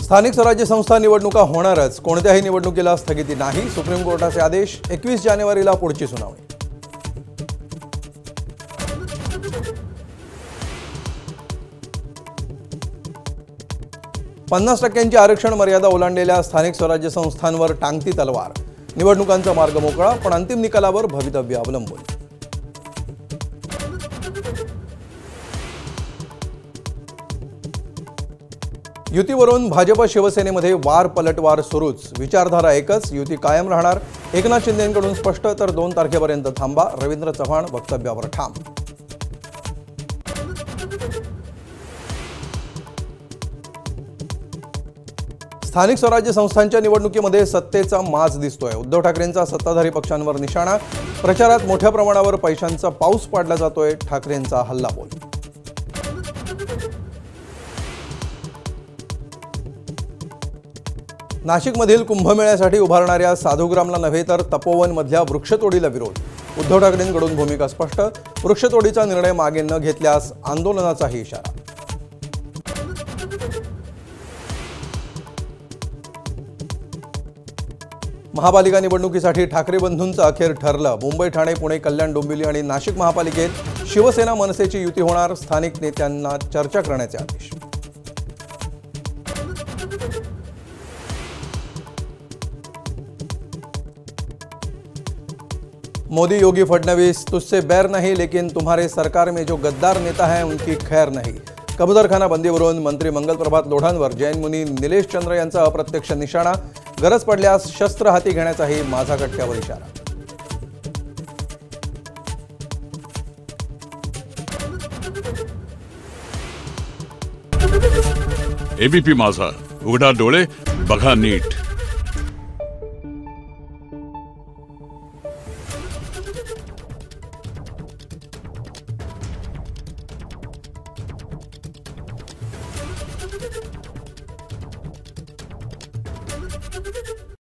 स्थानिक स्वराज्य संस्था निवडणुका होणारच, कोणत्याही निवडणुकीला स्थगिती नाही, सुप्रीम कोर्टाचे आदेश. 21 जानेवारीला पुढची सुनावणी. पन्नास टक्क्यांची आरक्षण मर्यादा ओलांडलेल्या स्थानिक स्वराज्य संस्थांवर टांगती तलवार. निवडणुकांचा मार्ग मोकळा, पण अंतिम निकालावर भवितव्य अवलंबून. युतीवरून भाजप शिवसेनेमध्ये वार पलटवार सुरूच. विचारधारा एकच, युती कायम राहणार. एकनाथ शिंदेंकडून स्पष्ट, तर 2 तारखेपर्यंत थांबा. रवींद्र चव्हाण वक्तव्यावर ठाम. स्थानिक स्वराज्य संस्थांच्या निवडणुकीमध्ये सत्तेचा माज दिसतोय. उद्धव ठाकरेंचा सत्ताधारी पक्षांवर निशाणा. प्रचारात मोठ्या प्रमाणावर पैशांचा पाऊस पाडला जातोय. ठाकरेंचा हल्लाबोल. नाशिकमधील कुंभमेळ्यासाठी उभारणाऱ्या साधुग्रामला नव्हे तर तपोवनमधल्या वृक्षतोडीला विरोध. उद्धव ठाकरेंकडून भूमिका स्पष्ट. वृक्षतोडीचा निर्णय मागे न घेतल्यास आंदोलनाचाही इशारा. महापालिका निवडणुकीसाठी ठाकरे बंधूंचं अखेर ठरलं. मुंबई, ठाणे, पुणे, कल्याण, डोंबिवली आणि नाशिक महापालिकेत शिवसेना मनसेची युती होणार. स्थानिक नेत्यांना चर्चा करण्याचे आदेश. मोदी, योगी, फडणवीस, तुझसे बैर नहीं, लेकिन तुम्हारे सरकार में जो गद्दार नेता हैं उनकी खैर नहीं. कबूतरखाना बंदीवरून मंत्री मंगल प्रभात लोढांवर जैन मुनी निलेश चंद्र यांचा अप्रत्यक्ष निशाणा. गरज पडल्यास शस्त्र हाती घेण्याचाही माझा कट्ट्यावर इशारा. एबीपी माझा, उघडा डोळे बघा नीट.